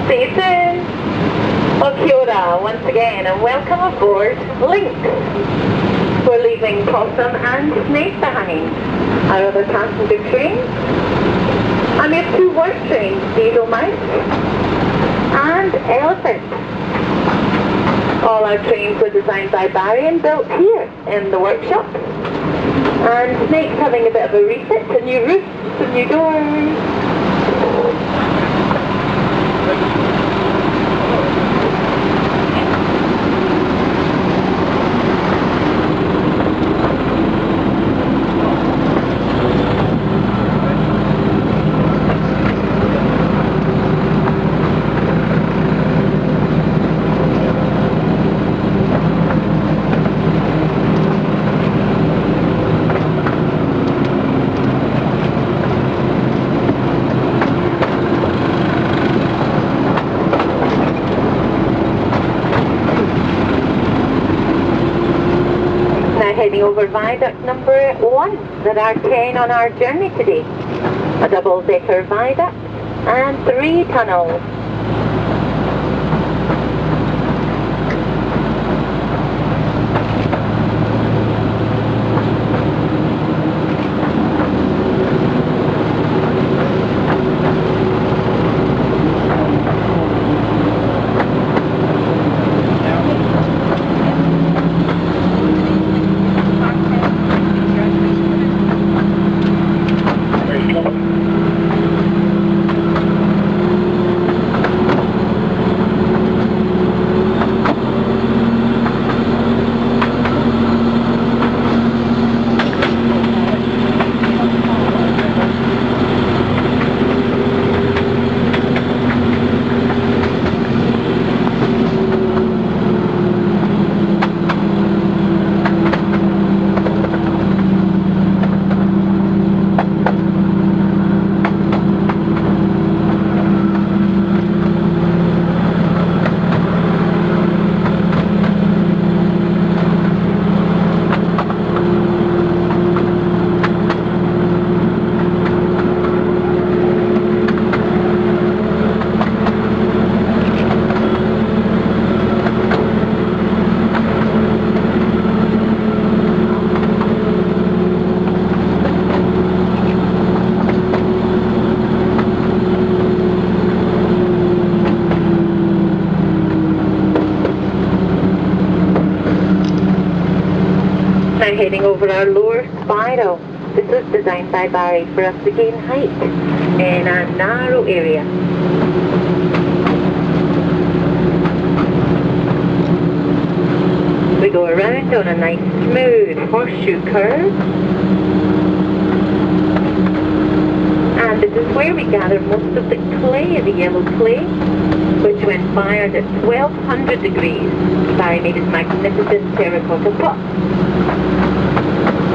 See you soon. Well, kia ora once again and welcome aboard Lynx. We're leaving Possum and Lynx behind. Our other passenger trains. And we have two work trains, Diesel Mouse and Elephant. All our trains were designed by Barry and built here in the workshop. And Snake's having a bit of a refit, a new roof, some new doors. Heading over Viaduct number 1. There are 10 on our journey today. A double-decker viaduct and 3 tunnels. Heading over our lower spiral. This was designed by Barry for us to gain height in a narrow area. We go around on a nice smooth horseshoe curve. And this is where we gather most of the clay, the yellow clay, which when fired at 1200 degrees, Barry made his magnificent terracotta pot.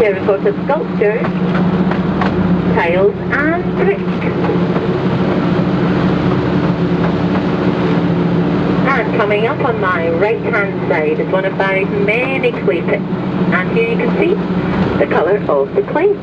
Terracotta sculptures, tiles and bricks. And coming up on my right hand side is one of Barry's many clay pits. And here you can see the colour of the clay.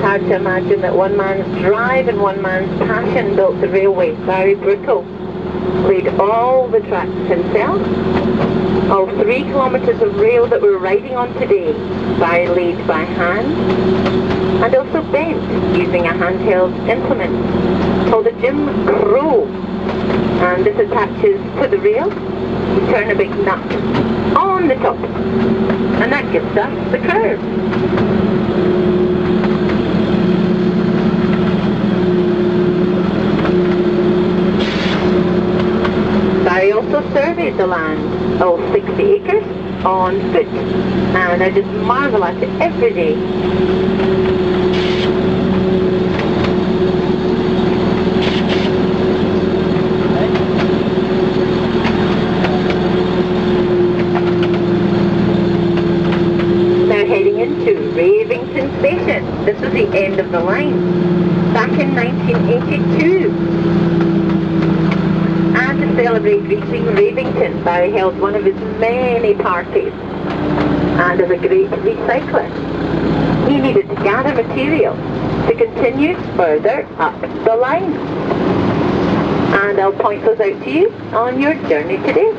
Hard to imagine that one man's drive and one man's passion built the railway. Barry Brickell laid all the tracks himself. All 3 kilometres of rail that we're riding on today, Barry laid by hand and also bent using a handheld implement called a Jim Crow. And this attaches to the rail. You turn a big nut on the top and that gives us the curve. Barry also also surveyed the land, all 60 acres, on foot, and I just marvel at it every day. Into Ravington Station. This was the end of the line back in 1982. And to celebrate reaching Ravington, Barry held one of his many parties. And as a great recycler, he needed to gather material to continue further up the line. And I'll point those out to you on your journey today.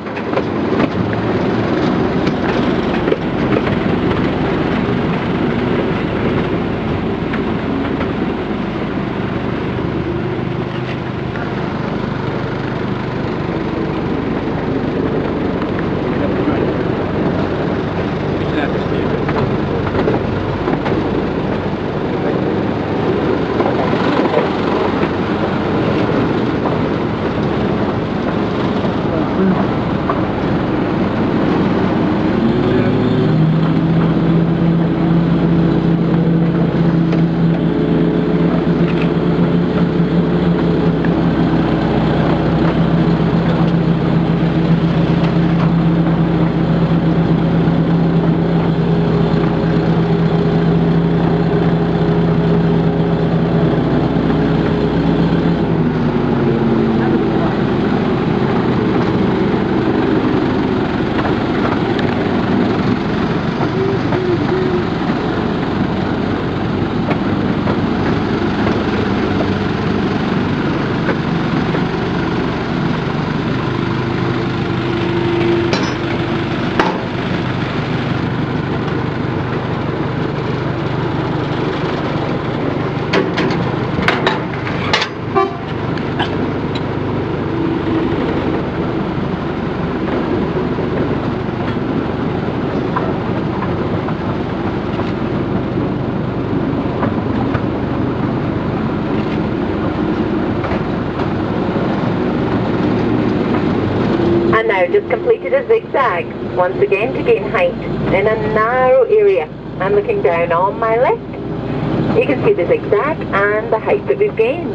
And now just completed a zigzag, once again to gain height in a narrow area. I'm looking down on my left. You can see the zigzag and the height that we've gained.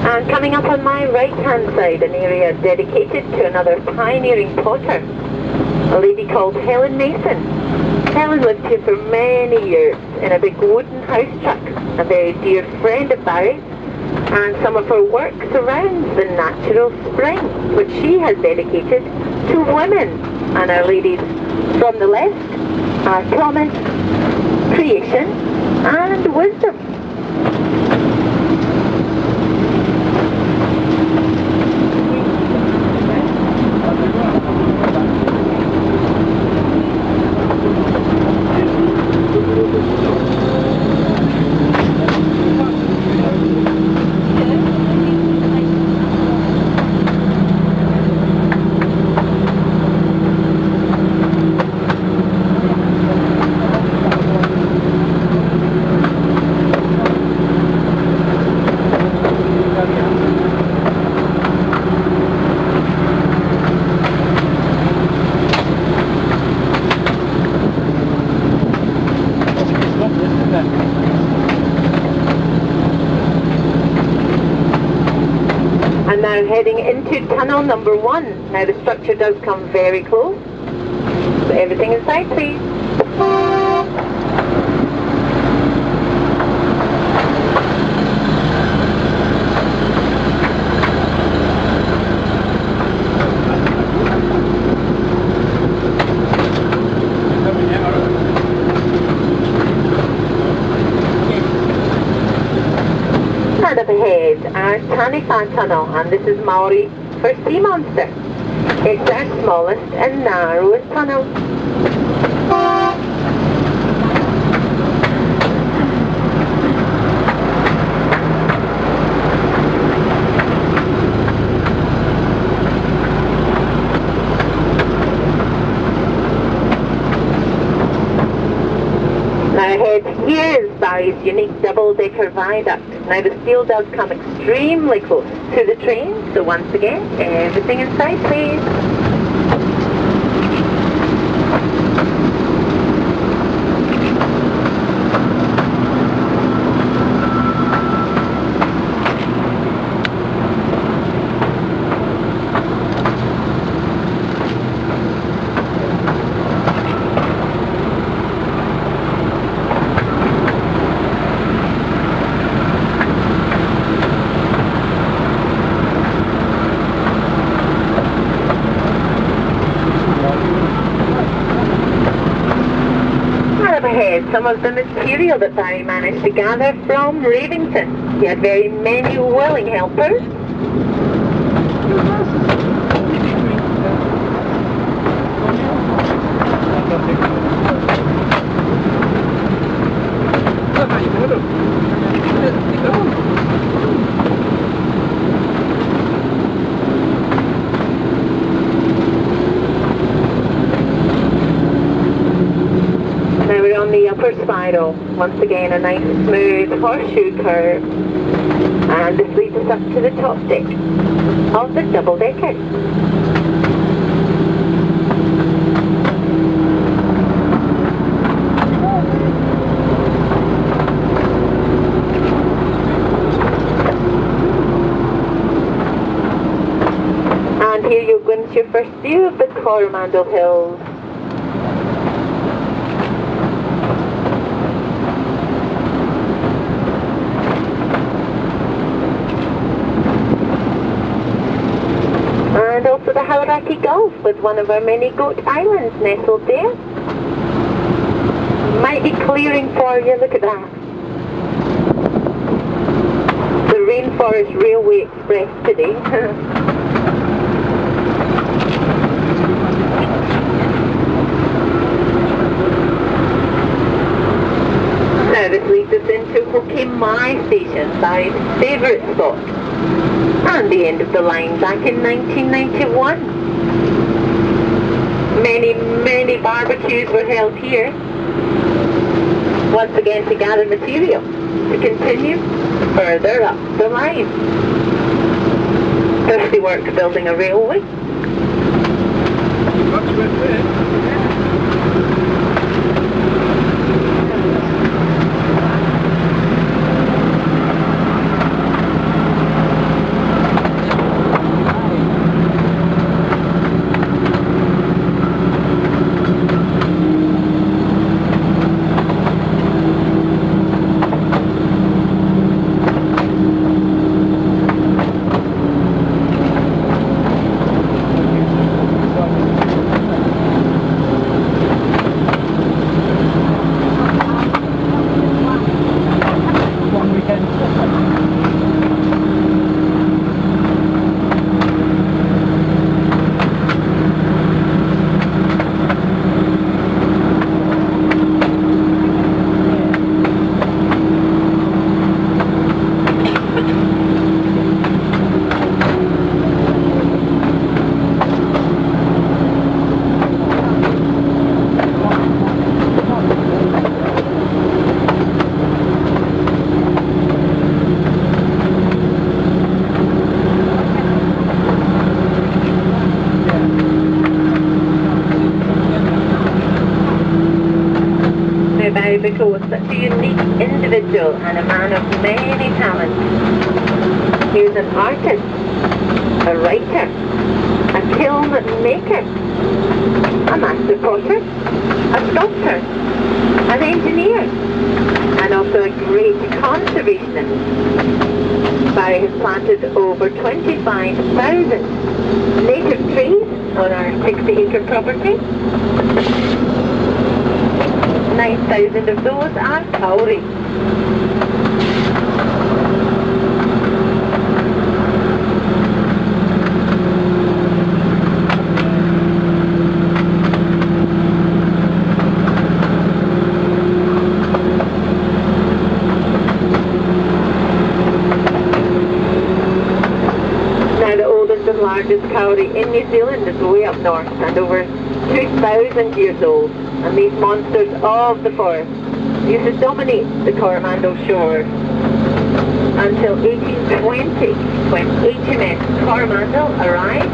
And coming up on my right hand side, an area dedicated to another pioneering potter, a lady called Helen Mason. Helen lived here for many years in a big wooden house truck, a very dear friend of Barry's, and some of her work surrounds the natural spring, which she has dedicated to women. And our ladies from the left are promise, creation, and wisdom. And now heading into tunnel number 1. Now the structure does come very close. So everything inside, please. And up ahead, our Terracotta Tunnel, and this is Maori for Sea Monster. It's our smallest and narrowest tunnel. Now Barry's unique double-decker viaduct. Now the steel does come extremely close to the train, so once again, everything inside please. Some of the material that Barry managed to gather from Ravington. He had very many willing helpers. On the upper spiral, once again a nice smooth horseshoe curve, and this leads us up to the top deck of the double-decker. And here you're going to your first view of the Coromandel Hills. And also the Hauraki Gulf with one of our many goat islands nestled there. Mighty clearing for you, look at that. The Rainforest Railway Express today. Now this leads us into Hokimai Station, Barry's favourite spot. And the end of the line back in 1991. Many barbecues were held here. Once again to gather material to continue further up the line. Thirsty work building a railway. Barry Brickell was such a unique individual and a man of many talents. He was an artist, a writer, a kiln maker, a master potter, a sculptor, an engineer, and also a great conservationist. Barry has planted over 25,000 native trees on our 60-acre property. 9,000 of those are kauri. Now the oldest and largest kauri in New Zealand is way up north and over 2,000 years old. And these monsters of the forest used to dominate the Coromandel shore until 1820, when HMS Coromandel arrived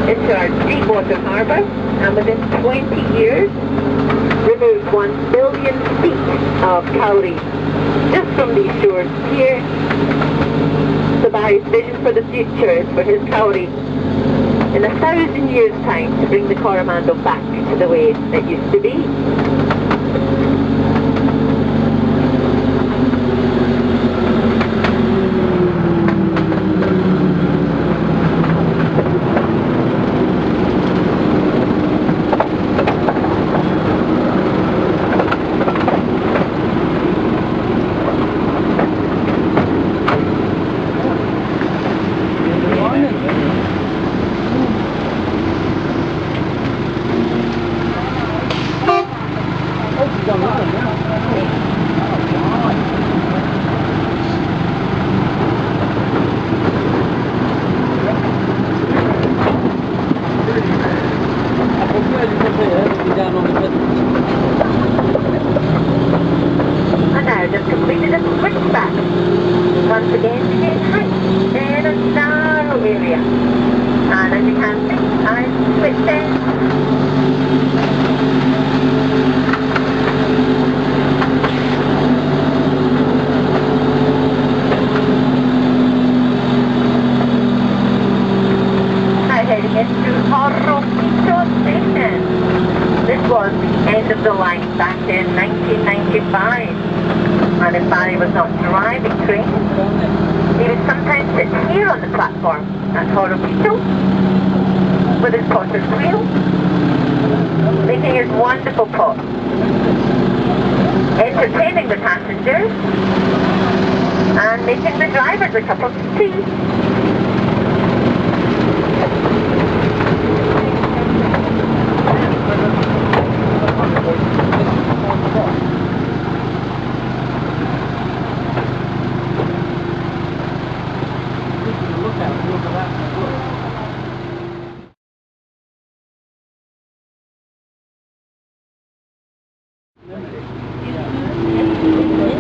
into our deep water harbour, and within 20 years removed 1 billion feet of cowrie just from these shores here. So Barry's vision for the future is for his cowrie in 1,000 years' time to bring the Coromandel back to the way it used to be. And now just completed a switchback. Once again, again height in a narrow area. And as you can see, I switched in. Now heading into Ravington Station. This was the end of the line back in 1995. And if Barry was not driving trains, he would sometimes sit here on the platform at Coromandel with his potter's wheel, making his wonderful pot, entertaining the passengers, and making the drivers a cup of tea.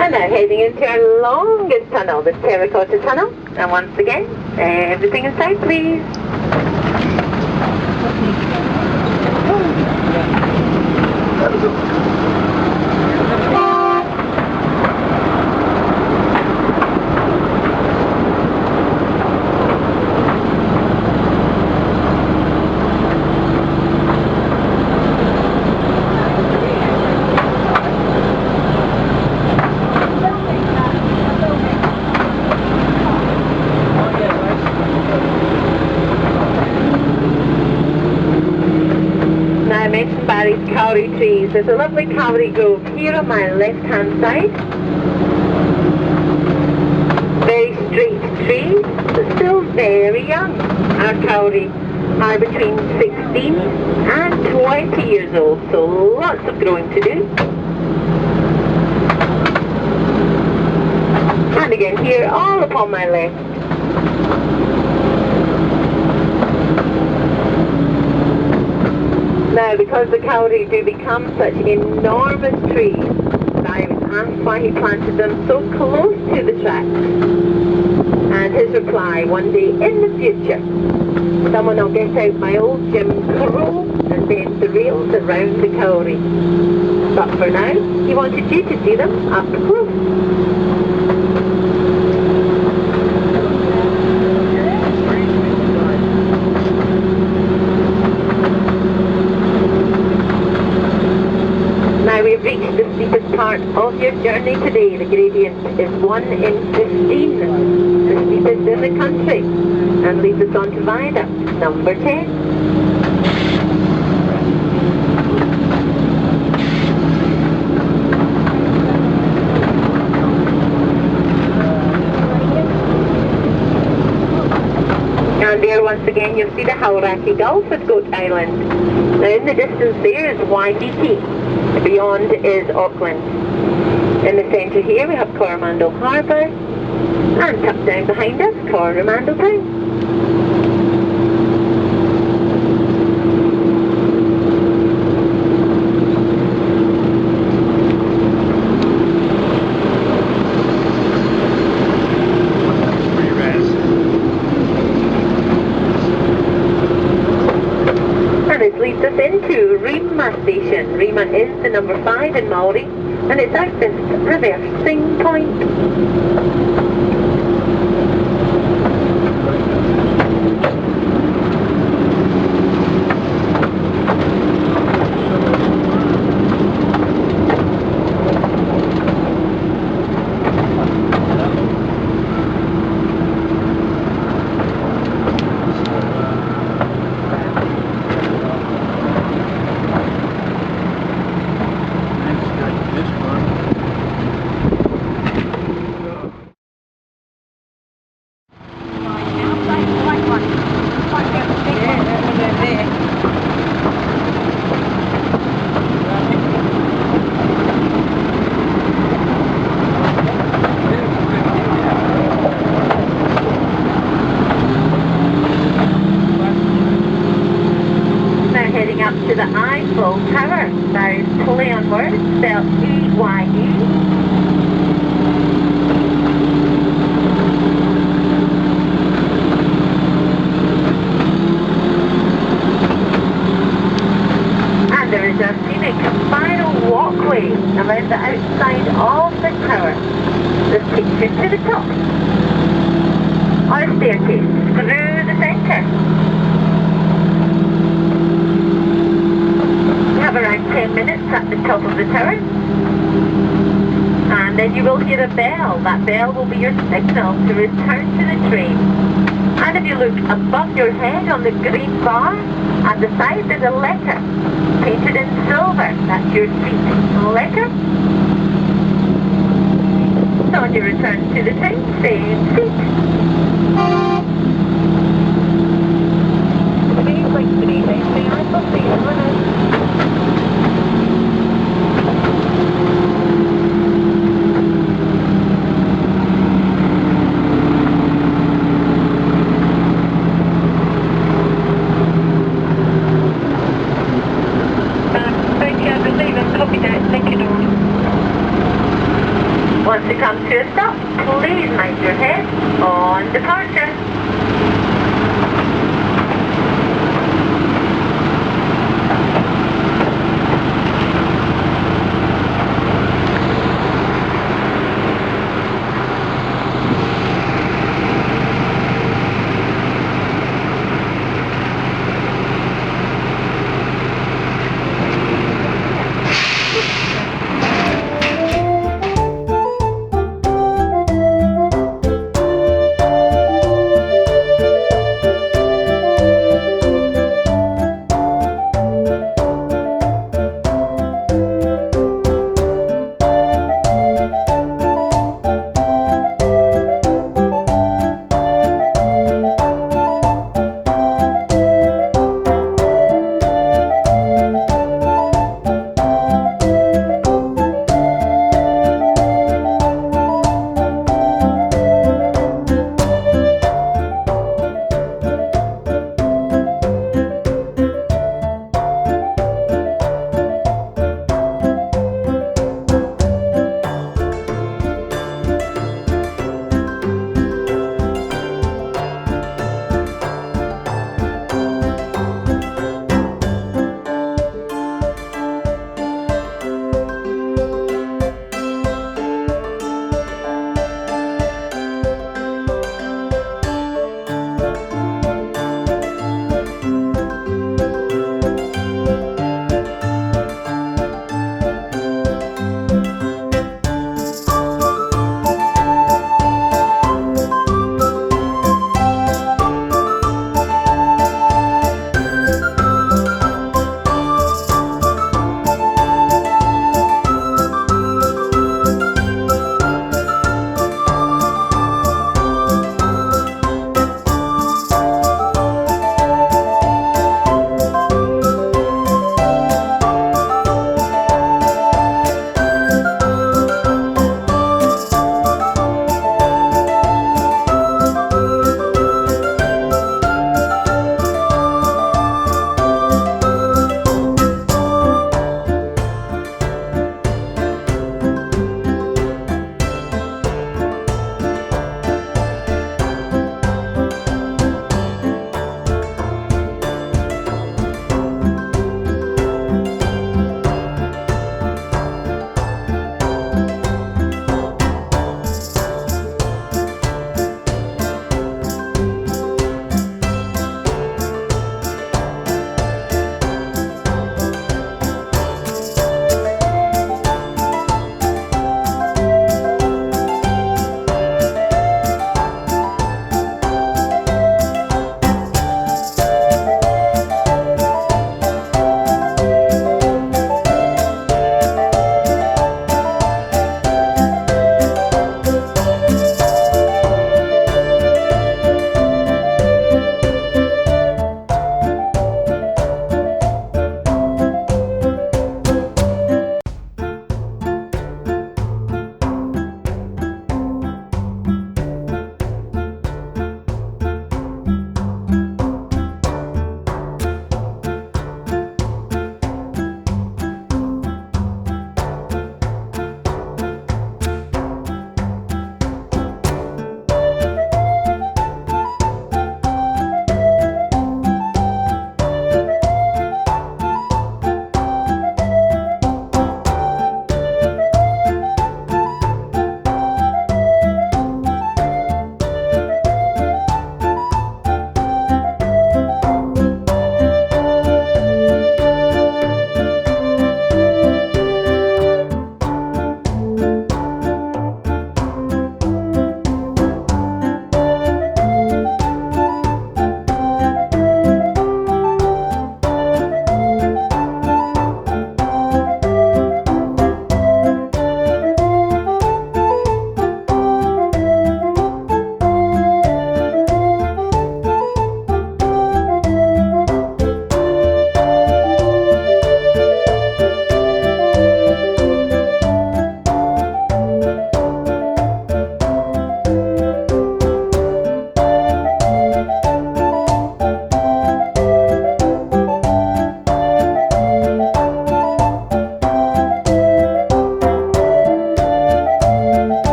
And now heading into our longest tunnel, the Terracotta Tunnel. And once again, everything inside, please. Barry's cowrie trees. There's a lovely cowrie grove here on my left-hand side. Very straight trees, but still very young. Our cowrie are between 16 and 20 years old, so lots of growing to do. And again here, all upon my left. Now, because the cowrie do become such enormous trees, I was asked why he planted them so close to the tracks. And his reply, one day in the future, someone will get out my old Jim Crow and bend the rails around the cowrie. But for now, he wanted you to see them up close. Now we've reached the steepest part of your journey today. The gradient is 1 in 15, the steepest in the country, and leads us on to Viaduct number 10. And there once again you'll see the Hauraki Gulf with Goat Island. Now in the distance there is Waiheke. Beyond is Auckland. In the centre here we have Coromandel Harbour, and tucked down behind us, Coromandel Town. Drive in Maori, and it's out this reversing point. To the Eyefull Tower. That is play on words, spelled E-Y-E. And there is a scenic spiral walkway around the outside of the tower that takes you to the top. Or a staircase through the centre. Around 10 minutes at the top of the tower, and then you will hear a bell. That bell will be your signal to return to the train. And if you look above your head on the green bar, at the side there's a letter painted in silver. That's your seat letter. So on your return to the train, same seat. Please wait for the Eyefull Station. Once you come to a stop, please mind your head on departure.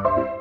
you.